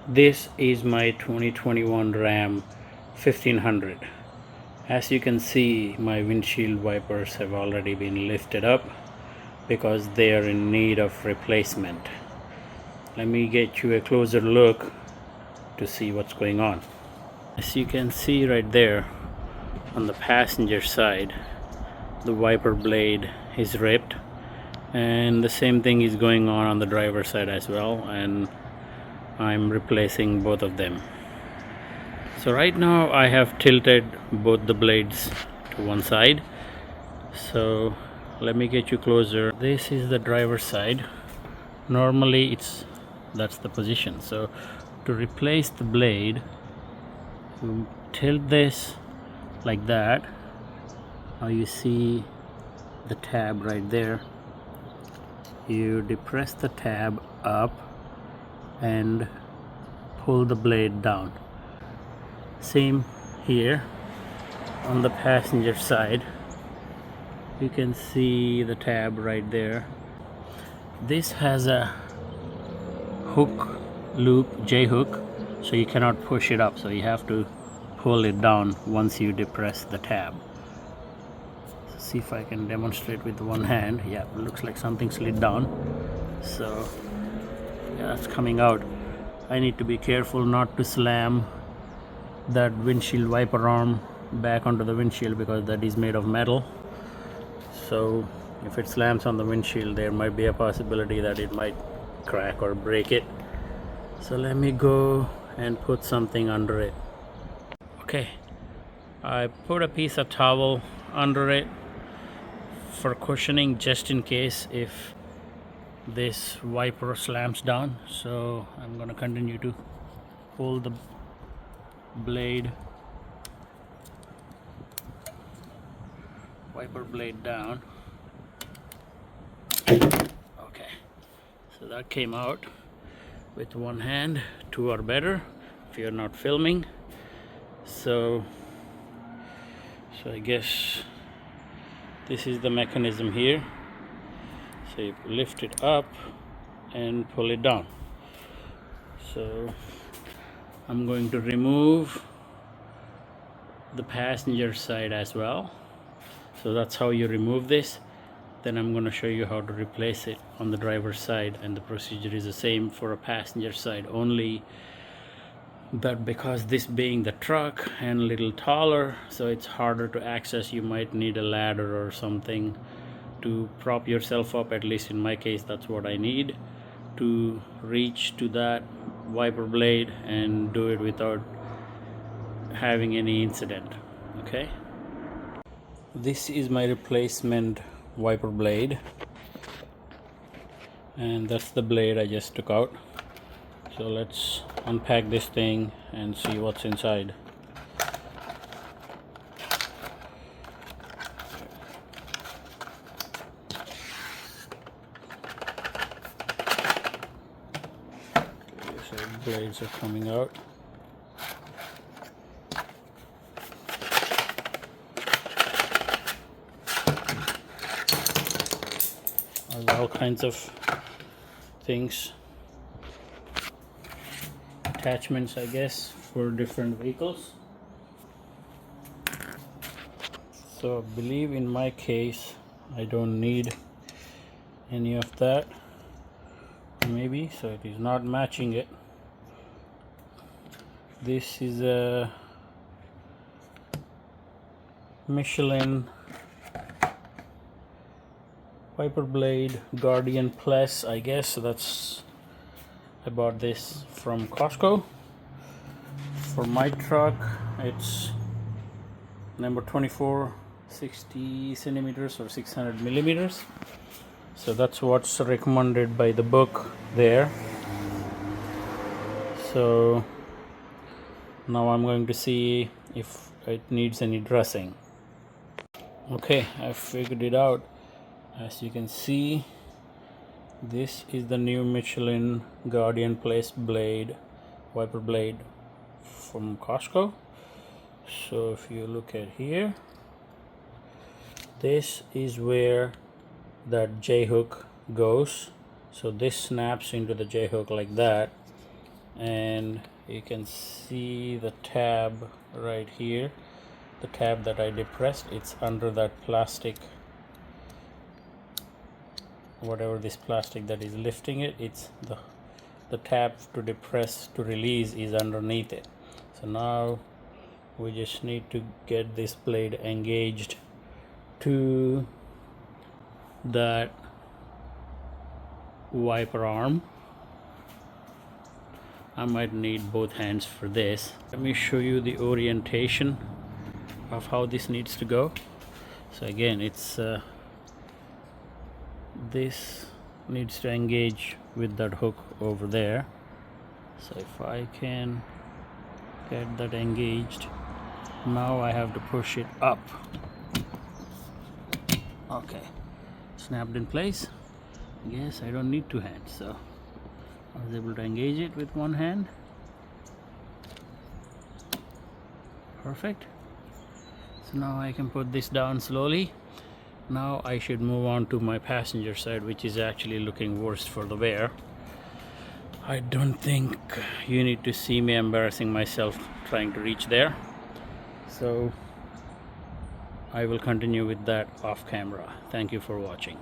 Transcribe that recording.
This is my 2021 Ram 1500. As you can see, my windshield wipers have already been lifted up because they are in need of replacement. Let me get you a closer look to see what's going on. As you can see right there on the passenger side, the wiper blade is ripped, and the same thing is going on the driver's side as well, and I'm replacing both of them. So right now I have tilted both the blades to one side. So let me get you closer. This is the driver's side. Normally that's the position. So to replace the blade, you tilt this like that. Now you see the tab right there. You depress the tab up and pull the blade down. Same here on the passenger side. You can see the tab right there. This has a hook loop, J hook, so you cannot push it up, so you have to pull it down once you depress the tab. So see if I can demonstrate with one hand. Yeah, it looks like something slid down. So yeah, it's coming out. I need to be careful not to slam that windshield wiper arm back onto the windshield because that is made of metal. So if it slams on the windshield, there might be a possibility that it might crack or break it. So let me go and put something under it. Okay, I put a piece of towel under it for cushioning, just in case if this wiper slams down. So I'm going to continue to pull the wiper blade down. Okay, so that came out with one hand. Two are better if you're not filming. So I guess this is the mechanism here. So you lift it up and pull it down. So I'm going to remove the passenger side as well. So that's how you remove this. Then I'm going to show you how to replace it on the driver's side, and the procedure is the same for a passenger side only, but because this being the truck and a little taller, so it's harder to access. You might need a ladder or something to prop yourself up. At least in my case, that's what I need to reach to that wiper blade and do it without having any incident. Okay, this is my replacement wiper blade, and that's the blade I just took out. So let's unpack this thing and see what's inside. Okay, so blades are coming out. There's all kinds of things, attachments I guess, for different vehicles. So I believe in my case I don't need any of that, maybe, so it is not matching it. This is a Michelin wiper blade Guardian Plus, I guess. So that's, I bought this from Costco. For my truck, it's number 24, 60 centimeters or 600 millimeters. So that's what's recommended by the book there. So now I'm going to see if it needs any dressing. Okay, I figured it out. As you can see, this is the new Michelin Guardian Plus blade, wiper blade from Costco. So if you look at here, this is where that J hook goes. So this snaps into the J hook like that, and you can see the tab right here, the tab that I depressed. It's under that plastic, whatever this plastic that is lifting it. It's the tab to depress, to release, is underneath it. So now we just need to get this blade engaged to that wiper arm. I might need both hands for this. Let me show you the orientation of how this needs to go. So again, it's this needs to engage with that hook over there. So if I can get that engaged, now I have to push it up. Okay, snapped in place. Yes, I don't need two hands, so I was able to engage it with one hand. Perfect. So now I can put this down slowly. Now I should move on to my passenger side, which is actually looking worse for the wear. I don't think you need to see me embarrassing myself trying to reach there. So I will continue with that off camera. Thank you for watching.